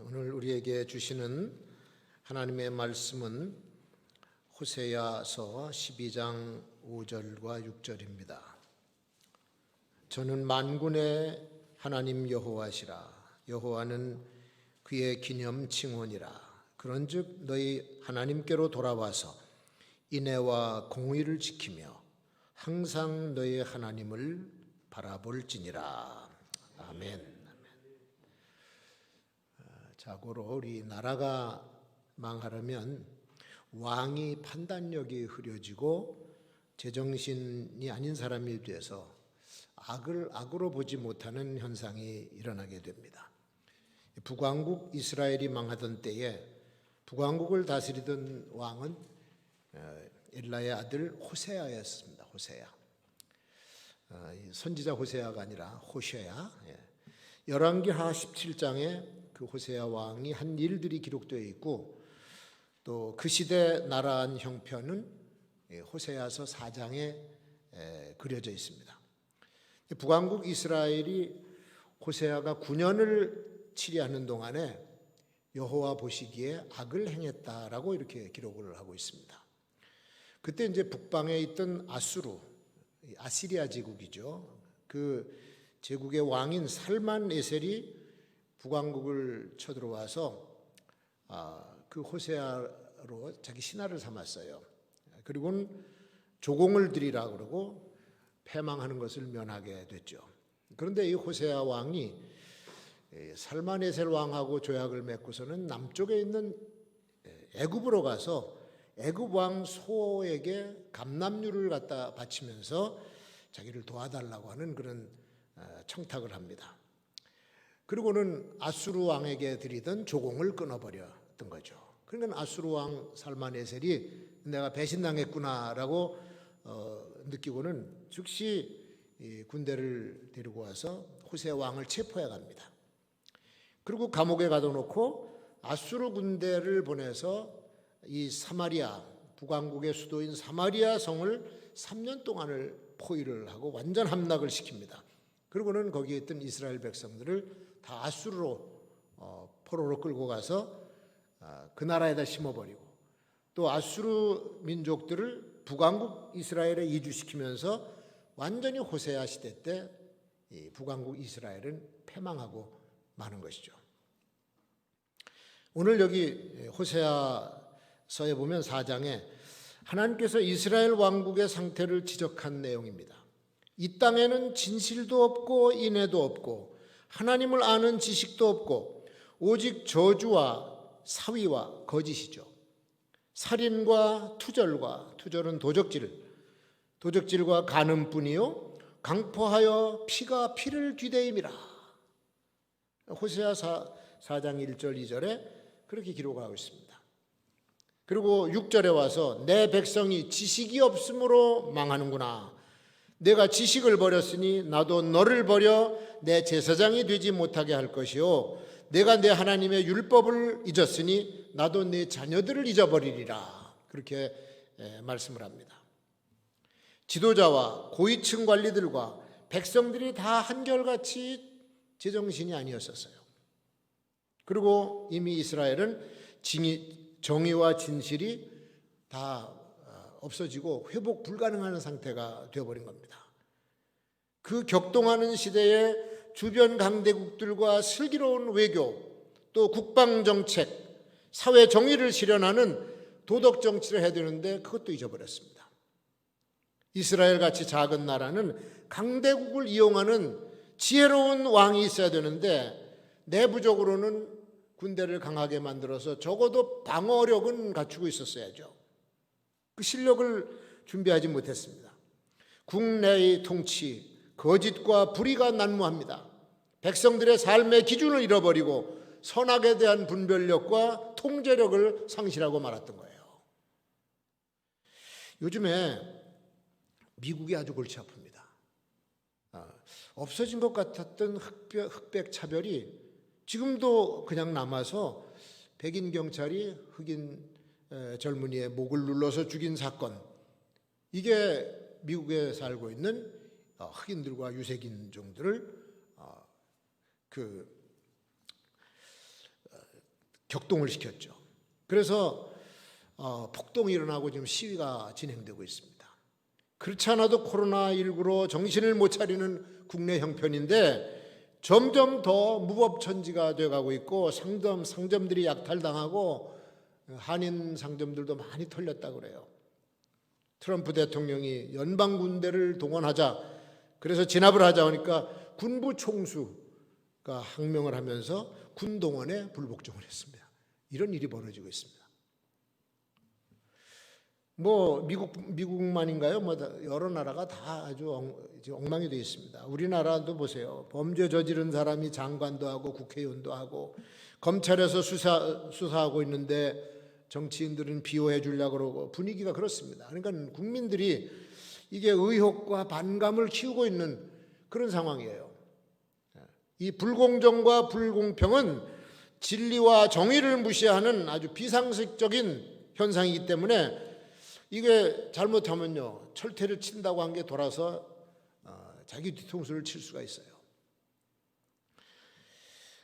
오늘 우리에게 주시는 하나님의 말씀은 호세아서 12장 5절과 6절입니다. 저는 만군의 하나님 여호와시라. 여호와는 그의 기념 칭언이라. 그런즉 너희 하나님께로 돌아와서 인애와 공의를 지키며 항상 너희 하나님을 바라볼지니라. 아멘. 자고로 우리 나라가 망하려면 왕이 판단력이 흐려지고 제정신이 아닌 사람이 돼서 악을 악으로 보지 못하는 현상이 일어나게 됩니다. 북왕국 이스라엘이 망하던 때에 북왕국을 다스리던 왕은 엘라의 아들 호세아였습니다. 호세아. 선지자 호세아가 아니라 호세아. 열왕기하 17장에 그 호세아 왕이 한 일들이 기록되어 있고 또 그 시대 나라한 형편은 호세아서 4장에 그려져 있습니다. 북왕국 이스라엘이 호세아가 9년을 치리하는 동안에 여호와 보시기에 악을 행했다라고 이렇게 기록을 하고 있습니다. 그때 이제 북방에 있던 아시리아 제국이죠. 그 제국의 왕인 살만 에셀이 북왕국을 쳐들어와서 그 호세아로 자기 신하를 삼았어요. 그리고는 조공을 드리라 그러고 패망하는 것을 면하게 됐죠. 그런데 이 호세아 왕이 살만 에셀 왕하고 조약을 맺고서는 남쪽에 있는 애굽으로 가서 애굽 왕 소에게 감납류를 갖다 바치면서 자기를 도와달라고 하는 그런 청탁을 합니다. 그리고는 아수르 왕에게 드리던 조공을 끊어버렸던 거죠. 그러니까 아수르 왕 살만에셀이 내가 배신당했구나라고 느끼고는 즉시 군대를 데리고 와서 호세 왕을 체포해 갑니다. 그리고 감옥에 가둬놓고 아수르 군대를 보내서 이 사마리아, 북왕국의 수도인 사마리아 성을 3년 동안을 포위를 하고 완전 함락을 시킵니다. 그리고는 거기에 있던 이스라엘 백성들을 다 아수르로 포로로 끌고 가서 그 나라에다 심어버리고 또 아수르 민족들을 북왕국 이스라엘에 이주시키면서 완전히 호세아 시대 때 이 북왕국 이스라엘은 패망하고 마는 것이죠. 오늘 여기 호세아서에 보면 4장에 하나님께서 이스라엘 왕국의 상태를 지적한 내용입니다. 이 땅에는 진실도 없고 인애도 없고 하나님을 아는 지식도 없고 오직 저주와 사위와 거짓이죠. 살인과 투절은 도적질과 간음뿐이요 강포하여 피가 피를 뒤대임이라. 호세아 4장 1절 2절에 그렇게 기록하고 있습니다. 그리고 6절에 와서 내 백성이 지식이 없으므로 망하는구나. 내가 지식을 버렸으니 나도 너를 버려 내 제사장이 되지 못하게 할 것이요 내가 내 하나님의 율법을 잊었으니 나도 내 자녀들을 잊어버리리라. 그렇게 말씀을 합니다. 지도자와 고위층 관리들과 백성들이 다 한결같이 제정신이 아니었었어요. 그리고 이미 이스라엘은 정의와 진실이 다 없어지고 회복 불가능한 상태가 되어버린 겁니다. 그 격동하는 시대에 주변 강대국들과 슬기로운 외교, 또 국방정책, 사회 정의를 실현하는 도덕 정치를 해야 되는데 그것도 잊어버렸습니다. 이스라엘같이 작은 나라는 강대국을 이용하는 지혜로운 왕이 있어야 되는데 내부적으로는 군대를 강하게 만들어서 적어도 방어력은 갖추고 있었어야죠. 그 실력을 준비하지 못했습니다. 국내의 통치, 거짓과 불의가 난무합니다. 백성들의 삶의 기준을 잃어버리고 선악에 대한 분별력과 통제력을 상실하고 말았던 거예요. 요즘에 미국이 아주 골치 아픕니다. 없어진 것 같았던 흑백 차별이 지금도 그냥 남아서 백인 경찰이 흑인 젊은이의 목을 눌러서 죽인 사건, 이게 미국에 살고 있는 흑인들과 유색인종들을 격동을 시켰죠. 그래서 폭동이 일어나고 지금 시위가 진행되고 있습니다. 그렇지 않아도 코로나19로 정신을 못 차리는 국내 형편인데 점점 더 무법천지가 돼가고 있고 상점들이 약탈당하고 한인 상점들도 많이 털렸다고 그래요. 트럼프 대통령이 연방 군대를 동원하자, 그래서 진압을 하자 하니까 군부 총수가 항명을 하면서 군 동원에 불복종을 했습니다. 이런 일이 벌어지고 있습니다. 뭐 미국만인가요? 뭐 여러 나라가 다 아주 엉망이 되어 있습니다. 우리나라도 보세요. 범죄 저지른 사람이 장관도 하고 국회의원도 하고 검찰에서 수사하고 있는데 정치인들은 비호해 주려고 그러고 분위기가 그렇습니다. 그러니까 국민들이 이게 의혹과 반감을 키우고 있는 그런 상황이에요. 이 불공정과 불공평은 진리와 정의를 무시하는 아주 비상식적인 현상이기 때문에 이게 잘못하면요, 철퇴를 친다고 한 게 돌아서 자기 뒤통수를 칠 수가 있어요.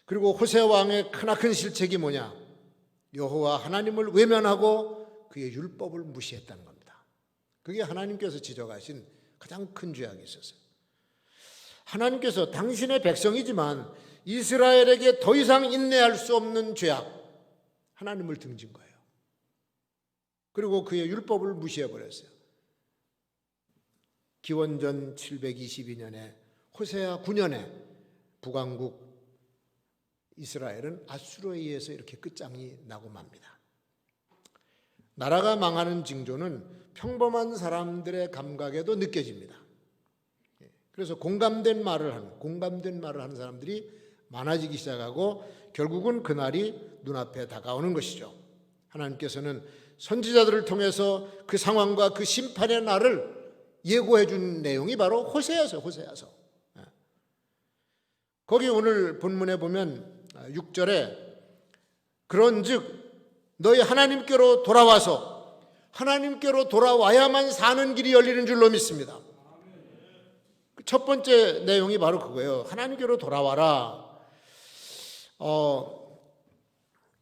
그리고 호세 왕의 크나큰 실책이 뭐냐? 여호와 하나님을 외면하고 그의 율법을 무시했다는 겁니다. 그게 하나님께서 지적하신 가장 큰 죄악이 있었어요. 하나님께서 당신의 백성이지만 이스라엘에게 더 이상 인내할 수 없는 죄악, 하나님을 등진 거예요. 그리고 그의 율법을 무시해버렸어요. 기원전 722년에 호세아 9년에 북왕국 이스라엘은 아수르에 의해서 이렇게 끝장이 나고 맙니다. 나라가 망하는 징조는 평범한 사람들의 감각에도 느껴집니다. 그래서 공감된 말을 하는 사람들이 많아지기 시작하고 결국은 그날이 눈앞에 다가오는 것이죠. 하나님께서는 선지자들을 통해서 그 상황과 그 심판의 날을 예고해 준 내용이 바로 호세아서. 거기 오늘 본문에 보면 6절에 그런즉 너희 하나님께로 돌아와서 하나님께로 돌아와야만 사는 길이 열리는 줄로 믿습니다. 첫 번째 내용이 바로 그거예요. 하나님께로 돌아와라.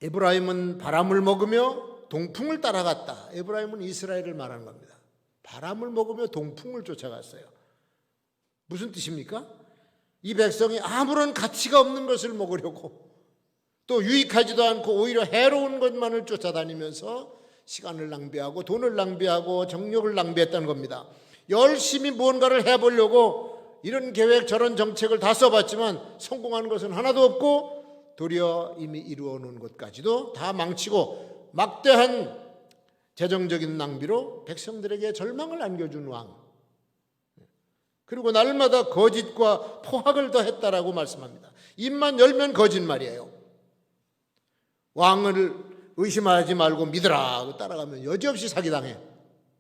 에브라임은 바람을 먹으며 동풍을 따라갔다. 에브라임은 이스라엘을 말하는 겁니다. 바람을 먹으며 동풍을 쫓아갔어요. 무슨 뜻입니까? 이 백성이 아무런 가치가 없는 것을 먹으려고 또 유익하지도 않고 오히려 해로운 것만을 쫓아다니면서 시간을 낭비하고 돈을 낭비하고 정력을 낭비했다는 겁니다. 열심히 무언가를 해보려고 이런 계획 저런 정책을 다 써봤지만 성공한 것은 하나도 없고 도리어 이미 이루어 놓은 것까지도 다 망치고 막대한 재정적인 낭비로 백성들에게 절망을 안겨준 왕, 그리고 날마다 거짓과 포악을 더했다라고 말씀합니다. 입만 열면 거짓말이에요. 왕을 의심하지 말고 믿으라 따라가면 여지없이 사기당해.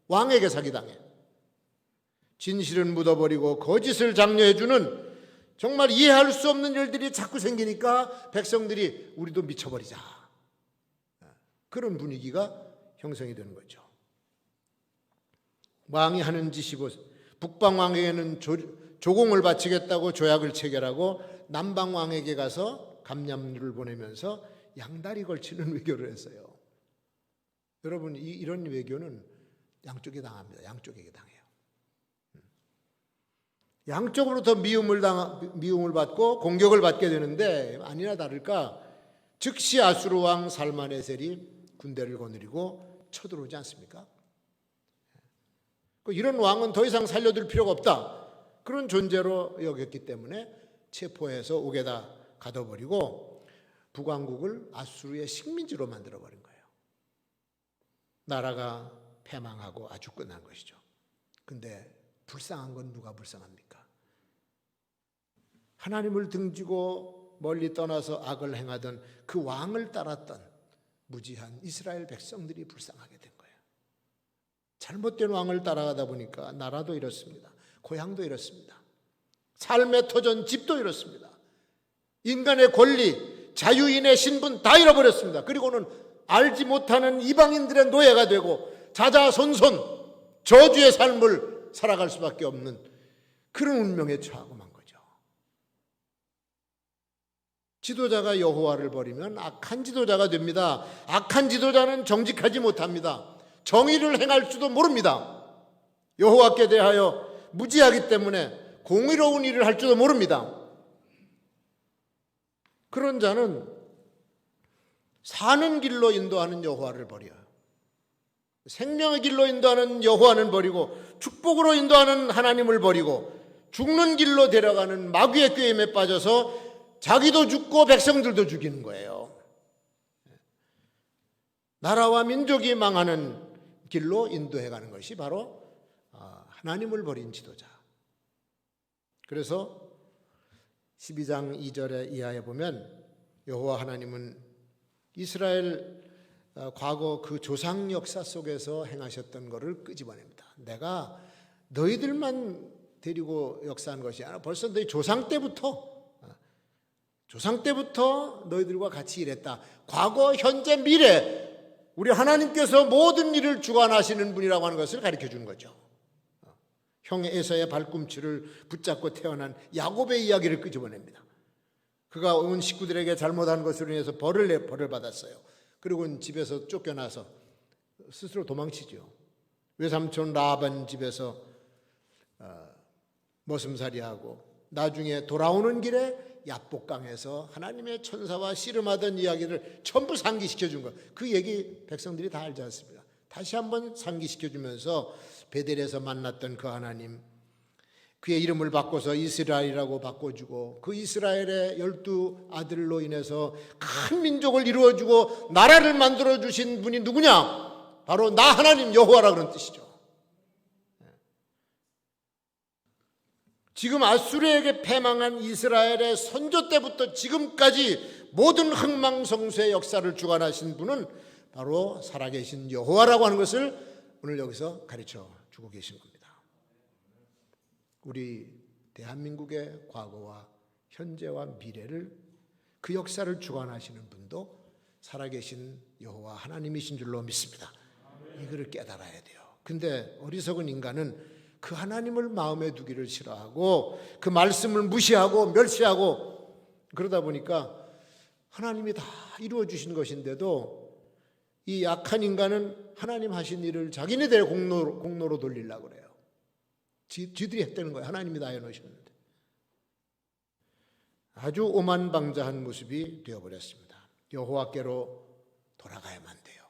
왕에게 사기당해. 진실은 묻어버리고 거짓을 장려해주는 정말 이해할 수 없는 일들이 자꾸 생기니까 백성들이 우리도 미쳐버리자, 그런 분위기가 형성이 되는 거죠. 왕이 하는 짓이 북방 왕에게는 조공을 바치겠다고 조약을 체결하고 남방 왕에게 가서 감람류를 보내면서 양다리 걸치는 외교를 했어요. 여러분, 이런 외교는 양쪽에 당합니다. 양쪽에게 당해요. 양쪽으로부터 미움을 받고 공격을 받게 되는데 아니나 다를까 즉시 아수르 왕 살마네셀이 군대를 거느리고 쳐들어오지 않습니까? 이런 왕은 더 이상 살려둘 필요가 없다, 그런 존재로 여겼기 때문에 체포해서 옥에다 가둬버리고 북왕국을 아수르의 식민지로 만들어버린 거예요. 나라가 패망하고 아주 끝난 것이죠. 근데 불쌍한 건 누가 불쌍합니까? 하나님을 등지고 멀리 떠나서 악을 행하던 그 왕을 따랐던 무지한 이스라엘 백성들이 불쌍하게 된 거예요. 잘못된 왕을 따라가다 보니까 나라도 이렇습니다. 고향도 이렇습니다. 삶의 터전, 집도 이렇습니다. 인간의 권리, 자유인의 신분 다 잃어버렸습니다. 그리고는 알지 못하는 이방인들의 노예가 되고 자자손손 저주의 삶을 살아갈 수밖에 없는 그런 운명에 처하고 만 거죠. 지도자가 여호와를 버리면 악한 지도자가 됩니다. 악한 지도자는 정직하지 못합니다. 정의를 행할 줄도 모릅니다. 여호와께 대하여 무지하기 때문에 공의로운 일을 할 줄도 모릅니다. 그런 자는 사는 길로 인도하는 여호와를 버려요. 생명의 길로 인도하는 여호와는 버리고 축복으로 인도하는 하나님을 버리고 죽는 길로 데려가는 마귀의 꾀임에 빠져서 자기도 죽고 백성들도 죽이는 거예요. 나라와 민족이 망하는 길로 인도해가는 것이 바로 하나님을 버린 지도자. 그래서 12장 2절에 이하에 보면 여호와 하나님은 이스라엘 과거 그 조상 역사 속에서 행하셨던 것을 끄집어냅니다. 내가 너희들만 데리고 역사한 것이 아니라 벌써 너희 조상 때부터 너희들과 같이 일했다. 과거, 현재, 미래 우리 하나님께서 모든 일을 주관하시는 분이라고 하는 것을 가르쳐 주는 거죠. 형 에서의 발꿈치를 붙잡고 태어난 야곱의 이야기를 끄집어냅니다. 그가 온 식구들에게 잘못한 것으로 인해서 벌을 받았어요. 그리고 집에서 쫓겨나서 스스로 도망치죠. 외삼촌 라반 집에서 머슴살이하고 나중에 돌아오는 길에 야복강에서 하나님의 천사와 씨름하던 이야기를 전부 상기시켜 준 것. 그 얘기 백성들이 다 알지 않습니까? 다시 한번 상기시켜 주면서 베델에서 만났던 그 하나님, 그의 이름을 바꿔서 이스라엘이라고 바꿔주고 그 이스라엘의 12 아들로 인해서 큰 민족을 이루어주고 나라를 만들어주신 분이 누구냐? 바로 나 하나님 여호와라 그런 뜻이죠. 지금 아수르에게 패망한 이스라엘의 선조 때부터 지금까지 모든 흥망성쇠의 역사를 주관하신 분은 바로 살아계신 여호와라고 하는 것을 오늘 여기서 가르쳐 주고 계신 겁니다. 우리 대한민국의 과거와 현재와 미래를 그 역사를 주관하시는 분도 살아계신 여호와 하나님이신 줄로 믿습니다. 이거를 깨달아야 돼요. 근데 어리석은 인간은 그 하나님을 마음에 두기를 싫어하고 그 말씀을 무시하고 멸시하고 그러다 보니까 하나님이 다 이루어 주신 것인데도 이 약한 인간은 하나님 하신 일을 자기네들의 공로로 돌리려고 그래요. 지들이 했다는 거예요. 하나님이 다 해놓으셨는데. 아주 오만방자한 모습이 되어버렸습니다. 여호와께로 돌아가야만 돼요.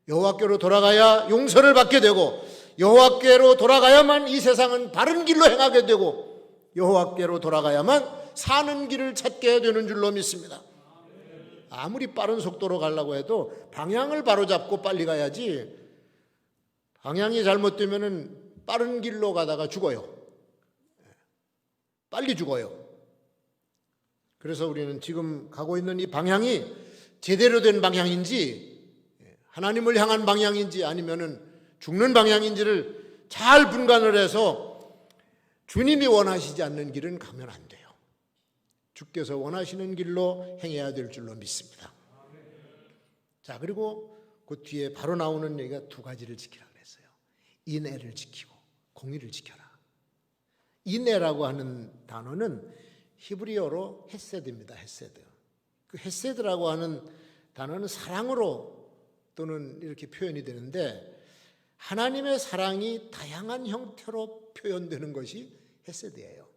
여호와께로 돌아가야 용서를 받게 되고 여호와께로 돌아가야만 이 세상은 바른 길로 행하게 되고 여호와께로 돌아가야만 사는 길을 찾게 되는 줄로 믿습니다. 아무리 빠른 속도로 가려고 해도 방향을 바로잡고 빨리 가야지 방향이 잘못되면 빠른 길로 가다가 죽어요. 빨리 죽어요. 그래서 우리는 지금 가고 있는 이 방향이 제대로 된 방향인지 하나님을 향한 방향인지 아니면은 죽는 방향인지를 잘 분간을 해서 주님이 원하시지 않는 길은 가면 안 돼요. 주께서 원하시는 길로 행해야 될 줄로 믿습니다. 자, 그리고 그 뒤에 바로 나오는 얘기가 두 가지를 지키라 그랬어요. 인애를 지키고 공의를 지켜라. 인애라고 하는 단어는 히브리어로 헤세드입니다. 헤세드. 그 헤세드라고 하는 단어는 사랑으로 또는 이렇게 표현이 되는데 하나님의 사랑이 다양한 형태로 표현되는 것이 헤세드예요.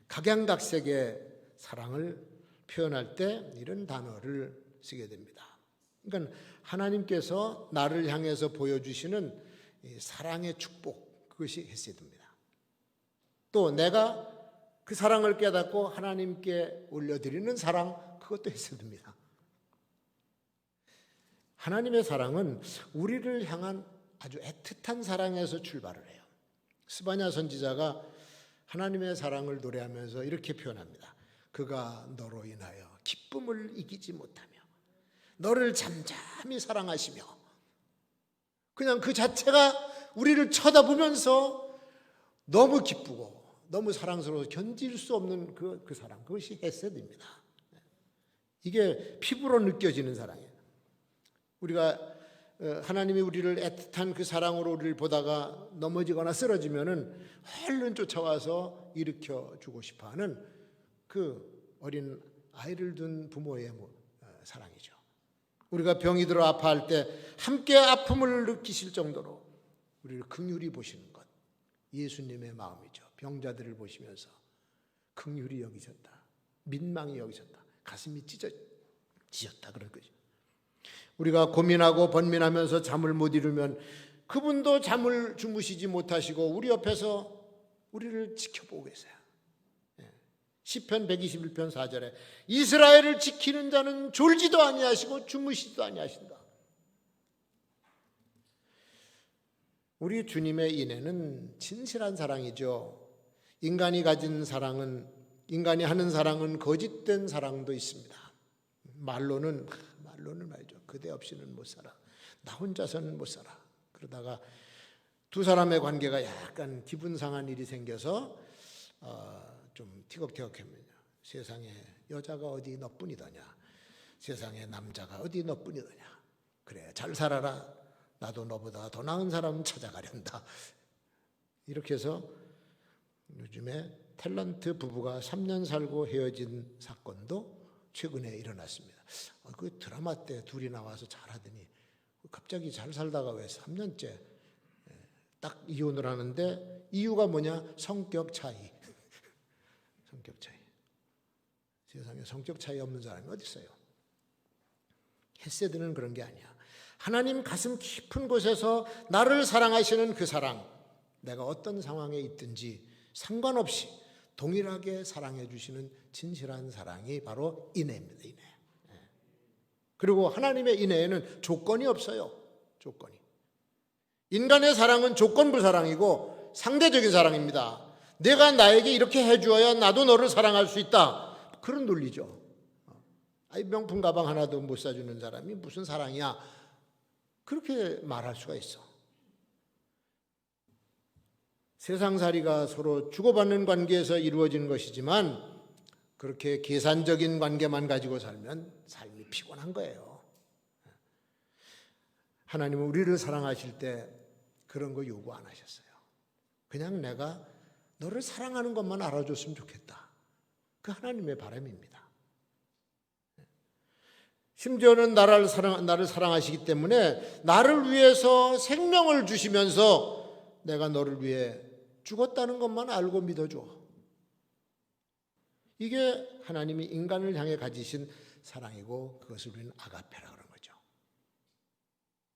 각양각색의 사랑을 표현할 때 이런 단어를 쓰게 됩니다. 그러니까 하나님께서 나를 향해서 보여주시는 사랑의 축복, 그것이 헤세드입니다. 또 내가 그 사랑을 깨닫고 하나님께 올려드리는 사랑, 그것도 헤세드입니다. 하나님의 사랑은 우리를 향한 아주 애틋한 사랑에서 출발을 해요. 스바냐 선지자가 하나님의 사랑을 노래하면서 이렇게 표현합니다. 그가 너로 인하여 기쁨을 이기지 못하며 너를 잠잠히 사랑하시며, 그냥 그 자체가 우리를 쳐다보면서 너무 기쁘고 너무 사랑스러워서 견딜 수 없는 그 사랑, 그것이 헤세드입니다. 이게 피부로 느껴지는 사랑이에요. 우리가 하나님이 우리를 애틋한 그 사랑으로 우리를 보다가 넘어지거나 쓰러지면은 얼른 쫓아와서 일으켜 주고 싶어하는 그 어린 아이를 둔 부모의 사랑이죠. 우리가 병이 들어 아파할 때 함께 아픔을 느끼실 정도로 우리를 긍휼히 보시는 것, 예수님의 마음이죠. 병자들을 보시면서 긍휼히 여기셨다, 민망히 여기셨다, 가슴이 찢어졌다 그럴 거죠. 우리가 고민하고 번민하면서 잠을 못 이루면 그분도 잠을 주무시지 못하시고 우리 옆에서 우리를 지켜보고 계세요. 시편 121편 4절에 이스라엘을 지키는 자는 졸지도 아니하시고 주무시지도 아니하신다. 우리 주님의 인애는 진실한 사랑이죠. 인간이 가진 사랑은, 인간이 하는 사랑은 거짓된 사랑도 있습니다. 말로는 말이죠. 그대 없이는 못 살아. 나 혼자서는 못 살아. 그러다가 두 사람의 관계가 약간 기분 상한 일이 생겨서 좀 티격태격합니다. 세상에 여자가 어디 너뿐이더냐, 세상에 남자가 어디 너뿐이더냐, 그래 잘 살아라, 나도 너보다 더 나은 사람 찾아가련다. 이렇게 해서 요즘에 탤런트 부부가 3년 살고 헤어진 사건도 최근에 일어났습니다. 그 드라마 때 둘이 나와서 잘하더니 갑자기 잘 살다가 왜 3년째 딱 이혼을 하는데 이유가 뭐냐? 성격 차이. 성격 차이. 세상에 성격 차이 없는 사람이 어디 있어요? 헤세드는 그런 게 아니야. 하나님 가슴 깊은 곳에서 나를 사랑하시는 그 사랑, 내가 어떤 상황에 있든지 상관없이 동일하게 사랑해 주시는 진실한 사랑이 바로 인애입니다. 인애. 그리고 하나님의 인애에는 조건이 없어요. 조건이. 인간의 사랑은 조건부 사랑이고 상대적인 사랑입니다. 내가 나에게 이렇게 해주어야 나도 너를 사랑할 수 있다. 그런 논리죠. 명품 가방 하나도 못 사주는 사람이 무슨 사랑이야. 그렇게 말할 수가 있어. 세상살이가 서로 주고받는 관계에서 이루어지는 것이지만 그렇게 계산적인 관계만 가지고 살면 삶이 피곤한 거예요. 하나님은 우리를 사랑하실 때 그런 거 요구 안 하셨어요. 그냥 내가 너를 사랑하는 것만 알아줬으면 좋겠다. 그 하나님의 바람입니다. 심지어는 나를 사랑하시기 때문에 나를 위해서 생명을 주시면서 내가 너를 위해 죽었다는 것만 알고 믿어줘. 이게 하나님이 인간을 향해 가지신 사랑이고 그것을 우리는 아가페라 그런 거죠.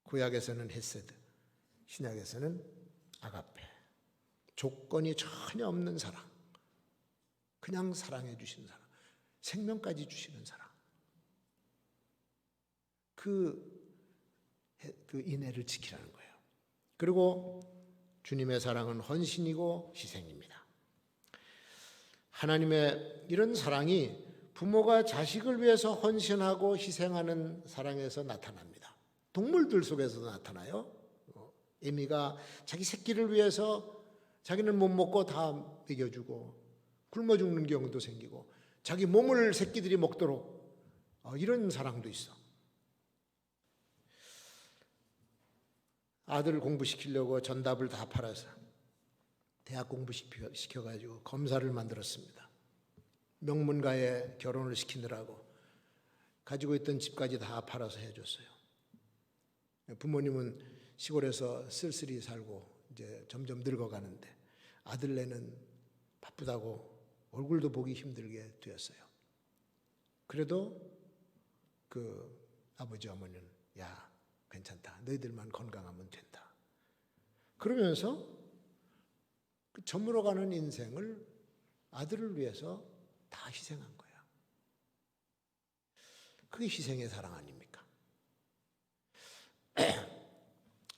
구약에서는 헤세드, 신약에서는 아가페. 조건이 전혀 없는 사랑. 그냥 사랑해 주시는 사랑. 생명까지 주시는 사랑. 그 인애를 지키라는 거예요. 그리고 주님의 사랑은 헌신이고 희생입니다. 하나님의 이런 사랑이 부모가 자식을 위해서 헌신하고 희생하는 사랑에서 나타납니다. 동물들 속에서도 나타나요. 에미가 자기 새끼를 위해서 자기는 못 먹고 다 먹여주고 굶어 죽는 경우도 생기고 자기 몸을 새끼들이 먹도록 이런 사랑도 있어. 아들 공부시키려고 전답을 다 팔아서 대학 공부시켜가지고 검사를 만들었습니다. 명문가에 결혼을 시키느라고 가지고 있던 집까지 다 팔아서 해줬어요. 부모님은 시골에서 쓸쓸히 살고 이제 점점 늙어가는데 아들네는 바쁘다고 얼굴도 보기 힘들게 되었어요. 그래도 그 아버지 어머니는 야 괜찮다. 너희들만 건강하면 된다. 그러면서 그 저물어가는 인생을 아들을 위해서 다 희생한 거야. 그게 희생의 사랑 아닙니까?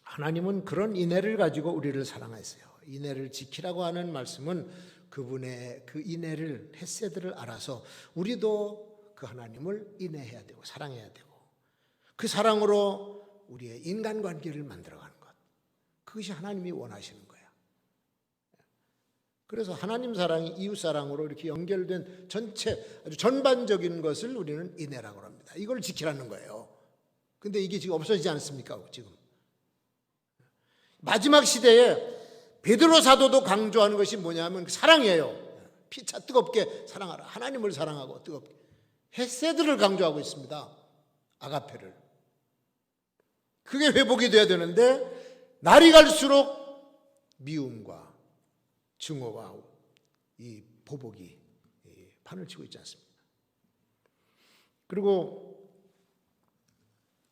하나님은 그런 인애를 가지고 우리를 사랑하세요. 인애를 지키라고 하는 말씀은 그분의 그 인애를 헤세드를 알아서 우리도 그 하나님을 인애해야 되고 사랑해야 되고 그 사랑으로 우리의 인간관계를 만들어가는 것. 그것이 하나님이 원하시는 거예요. 그래서 하나님 사랑이 이웃 사랑으로 이렇게 연결된 전체 아주 전반적인 것을 우리는 인애라고 합니다. 이걸 지키라는 거예요. 근데 이게 지금 없어지지 않습니까? 지금 마지막 시대에 베드로 사도도 강조하는 것이 뭐냐면 사랑이에요. 피차 뜨겁게 사랑하라. 하나님을 사랑하고 뜨겁게. 헤세드를 강조하고 있습니다. 아가페를. 그게 회복이 돼야 되는데 날이 갈수록 미움과 증오와 이 보복이 판을 치고 있지 않습니까? 그리고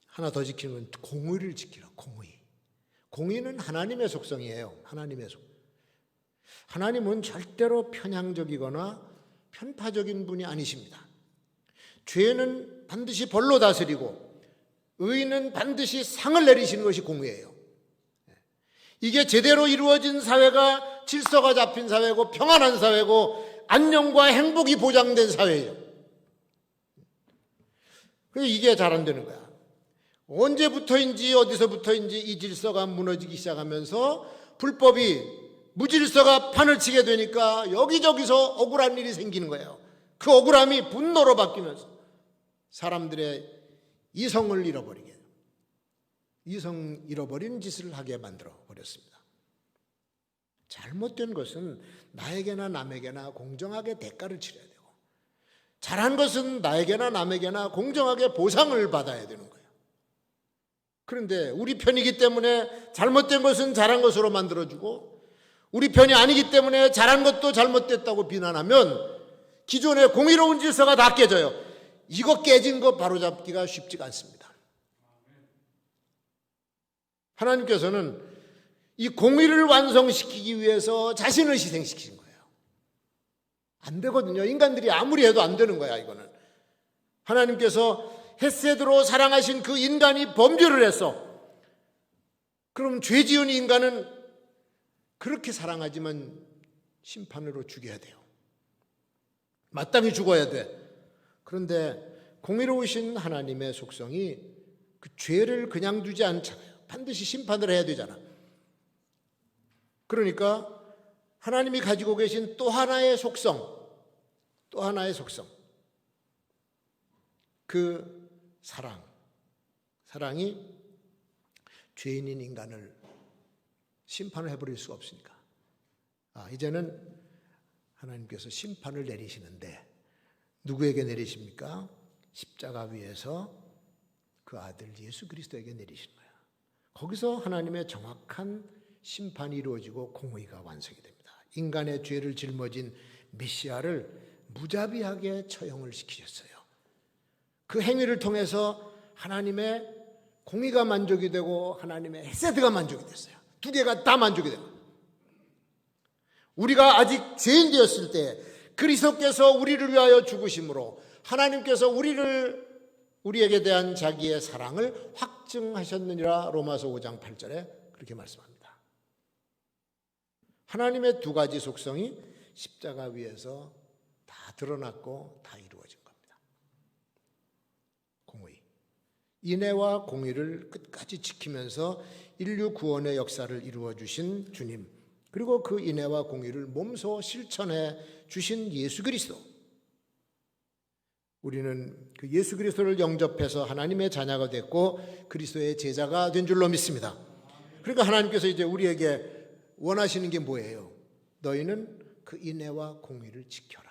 하나 더 지키는 건 공의를 지키라. 공의. 공의는 하나님의 속성이에요. 하나님의 속. 하나님은 절대로 편향적이거나 편파적인 분이 아니십니다. 죄는 반드시 벌로 다스리고 의는 반드시 상을 내리시는 것이 공의예요. 이게 제대로 이루어진 사회가 질서가 잡힌 사회고 평안한 사회고 안녕과 행복이 보장된 사회예요. 그래서 이게 잘 안 되는 거야. 언제부터인지 어디서부터인지 이 질서가 무너지기 시작하면서 불법이 무질서가 판을 치게 되니까 여기저기서 억울한 일이 생기는 거예요. 그 억울함이 분노로 바뀌면서 사람들의 이성을 잃어버리게, 이성 잃어버린 짓을 하게 만들어 버렸습니다. 잘못된 것은 나에게나 남에게나 공정하게 대가를 치러야 되고, 잘한 것은 나에게나 남에게나 공정하게 보상을 받아야 되는 거예요. 그런데 우리 편이기 때문에 잘못된 것은 잘한 것으로 만들어주고, 우리 편이 아니기 때문에 잘한 것도 잘못됐다고 비난하면 기존의 공의로운 질서가 다 깨져요. 이거 깨진 거 바로잡기가 쉽지가 않습니다. 하나님께서는 이 공의를 완성시키기 위해서 자신을 희생시키신 거예요. 안 되거든요. 인간들이 아무리 해도 안 되는 거야, 이거는. 하나님께서 헤세드로 사랑하신 그 인간이 범죄를 했어. 그럼 죄 지은 인간은 그렇게 사랑하지만 심판으로 죽여야 돼요. 마땅히 죽어야 돼. 그런데 공의로우신 하나님의 속성이 그 죄를 그냥 두지 않잖아요. 반드시 심판을 해야 되잖아. 그러니까 하나님이 가지고 계신 또 하나의 속성, 또 하나의 속성, 그 사랑이 죄인인 인간을 심판을 해버릴 수가 없으니까. 이제는 하나님께서 심판을 내리시는데 누구에게 내리십니까? 십자가 위에서 그 아들 예수 그리스도에게 내리시는 거예요. 거기서 하나님의 정확한 심판이 이루어지고 공의가 완성이 됩니다. 인간의 죄를 짊어진 메시아를 무자비하게 처형을 시키셨어요. 그 행위를 통해서 하나님의 공의가 만족이 되고 하나님의 헤세드가 만족이 됐어요. 두 개가 다 만족이 되고, 우리가 아직 죄인 되었을 때 그리스도께서 우리를 위하여 죽으심으로 하나님께서 우리에게 대한 자기의 사랑을 확증하셨느니라. 로마서 5장 8절에 그렇게 말씀합니다. 하나님의 두 가지 속성이 십자가 위에서 다 드러났고 다 이루어진 겁니다. 공의, 인애와 공의를 끝까지 지키면서 인류 구원의 역사를 이루어 주신 주님, 그리고 그 인애와 공의를 몸소 실천해 주신 예수 그리스도. 우리는 그 예수 그리스도를 영접해서 하나님의 자녀가 됐고 그리스도의 제자가 된 줄로 믿습니다. 그러니까 하나님께서 이제 우리에게 원하시는 게 뭐예요? 너희는 그 인애와 공의를 지켜라.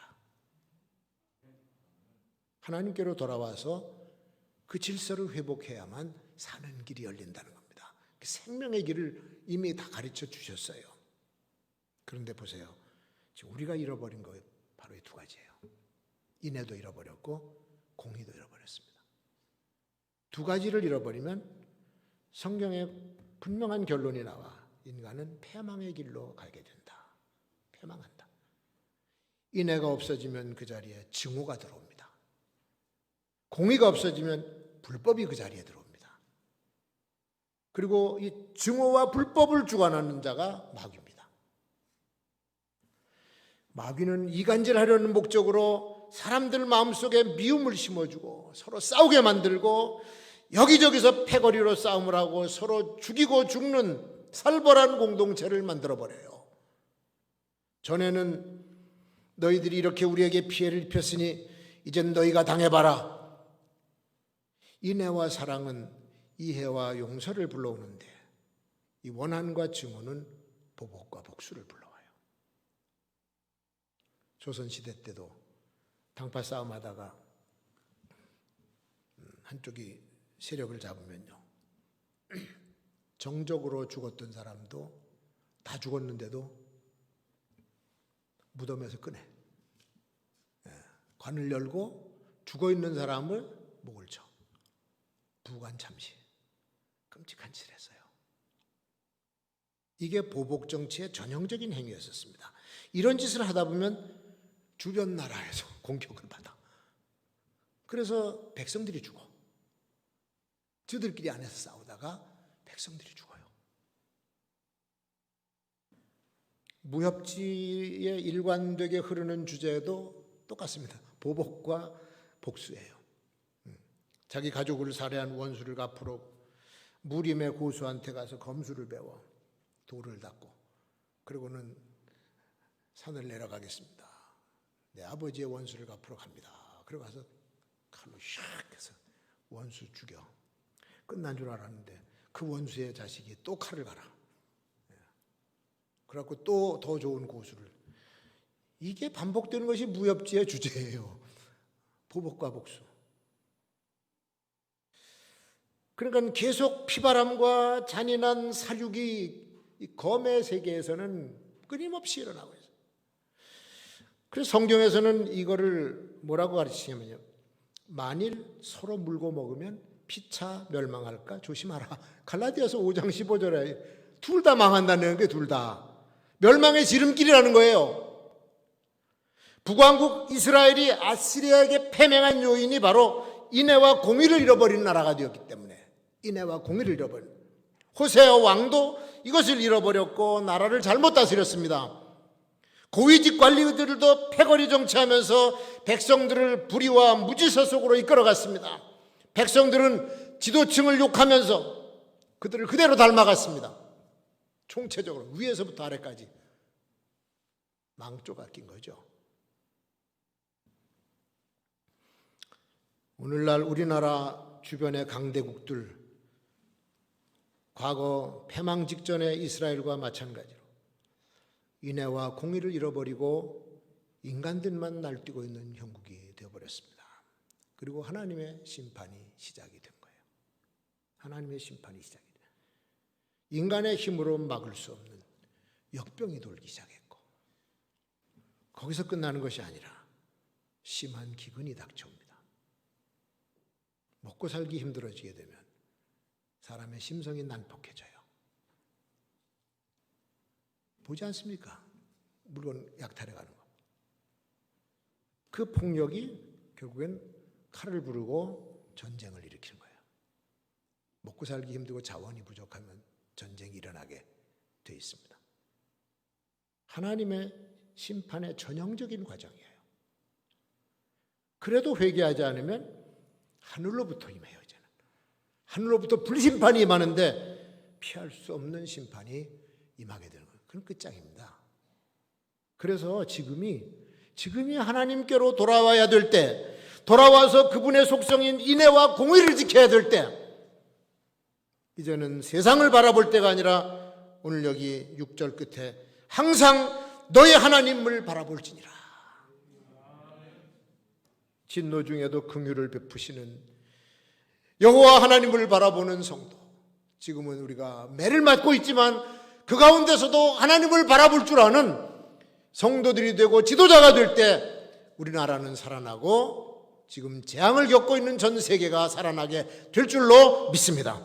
하나님께로 돌아와서 그 질서를 회복해야만 사는 길이 열린다는 겁니다. 생명의 길을 이미 다 가르쳐 주셨어요. 그런데 보세요. 지금 우리가 잃어버린 거 바로 이 두 가지예요. 인애도 잃어버렸고 공의도 잃어버렸습니다. 두 가지를 잃어버리면 성경에 분명한 결론이 나와. 인간은 패망의 길로 가게 된다. 패망한다. 인애가 없어지면 그 자리에 증오가 들어옵니다. 공의가 없어지면 불법이 그 자리에 들어옵니다. 그리고 이 증오와 불법을 주관하는 자가 마귀입니다. 마귀는 이간질하려는 목적으로 사람들 마음속에 미움을 심어주고 서로 싸우게 만들고 여기저기서 패거리로 싸움을 하고 서로 죽이고 죽는 살벌한 공동체를 만들어버려요. 전에는 너희들이 이렇게 우리에게 피해를 입혔으니 이젠 너희가 당해봐라. 인애와 사랑은 이해와 용서를 불러오는데 이 원한과 증오는 보복과 복수를 불러와요. 조선시대 때도 당파 싸움하다가 한쪽이 세력을 잡으면요, 정적으로 죽었던 사람도 다 죽었는데도 무덤에서 꺼내. 관을 열고 죽어있는 사람을 목을 쳐. 부관 참시. 끔찍한 짓을 했어요. 이게 보복 정치의 전형적인 행위였었습니다. 이런 짓을 하다 보면 주변 나라에서 공격을 받아. 그래서 백성들이 죽어. 저들끼리 안에서 싸우다가 백성들이 죽어요. 무협지에 일관되게 흐르는 주제도 똑같습니다. 보복과 복수예요. 자기 가족을 살해한 원수를 갚으러 무림의 고수한테 가서 검수를 배워 돌을 닦고, 그리고는 산을 내려가겠습니다. 내 아버지의 원수를 갚으러 갑니다. 그러고 가서 칼로 샥 해서 원수 죽여. 끝난 줄 알았는데 그 원수의 자식이 또 칼을 갈아. 그래갖고 또 더 좋은 고수를. 이게 반복되는 것이 무협지의 주제예요. 보복과 복수. 그러니까 계속 피바람과 잔인한 사륙이 이 검의 세계에서는 끊임없이 일어나고 있어요. 그래서 성경에서는 이거를 뭐라고 가르치냐면요, 만일 서로 물고 먹으면 피차 멸망할까 조심하라. 갈라디아서 5장 15절에 둘 다 망한다는 게 둘 다 멸망의 지름길이라는 거예요. 북왕국 이스라엘이 아시리아에게 패맹한 요인이 바로 인애와 공의를 잃어버린 나라가 되었기 때문에, 인애와 공의를 잃어버린 호세아 왕도 이것을 잃어버렸고 나라를 잘못 다스렸습니다. 고위직 관리들도 패거리 정치하면서 백성들을 불의와 무지서 속으로 이끌어갔습니다. 백성들은 지도층을 욕하면서 그들을 그대로 닮아갔습니다. 총체적으로 위에서부터 아래까지 망조가 낀 거죠. 오늘날 우리나라 주변의 강대국들, 과거 패망 직전의 이스라엘과 마찬가지로 인애와 공의를 잃어버리고 인간들만 날뛰고 있는 형국이 되어버렸습니다. 그리고 하나님의 심판이 시작이 된 거예요. 하나님의 심판이 시작이 된 거예요. 인간의 힘으로 막을 수 없는 역병이 돌기 시작했고, 거기서 끝나는 것이 아니라 심한 기근이 닥쳐옵니다. 먹고 살기 힘들어지게 되면 사람의 심성이 난폭해져요. 보지 않습니까? 물건 약탈해 가는 거. 그 폭력이 결국엔 칼을 부르고 전쟁을 일으키는 거예요. 먹고 살기 힘들고 자원이 부족하면 전쟁이 일어나게 돼 있습니다. 하나님의 심판의 전형적인 과정이에요. 그래도 회개하지 않으면 하늘로부터 임해요. 이제는 하늘로부터 불심판이 임하는데 피할 수 없는 심판이 임하게 되는 거예요. 그건 끝장입니다. 그래서 지금이 하나님께로 돌아와야 될 때, 돌아와서 그분의 속성인 인애와 공의를 지켜야 될 때, 이제는 세상을 바라볼 때가 아니라 오늘 여기 6절 끝에 항상 너의 하나님을 바라볼지니라. 진노 중에도 긍휼을 베푸시는 여호와 하나님을 바라보는 성도. 지금은 우리가 매를 맞고 있지만 그 가운데서도 하나님을 바라볼 줄 아는 성도들이 되고 지도자가 될 때 우리나라는 살아나고 지금 재앙을 겪고 있는 전 세계가 살아나게 될 줄로 믿습니다.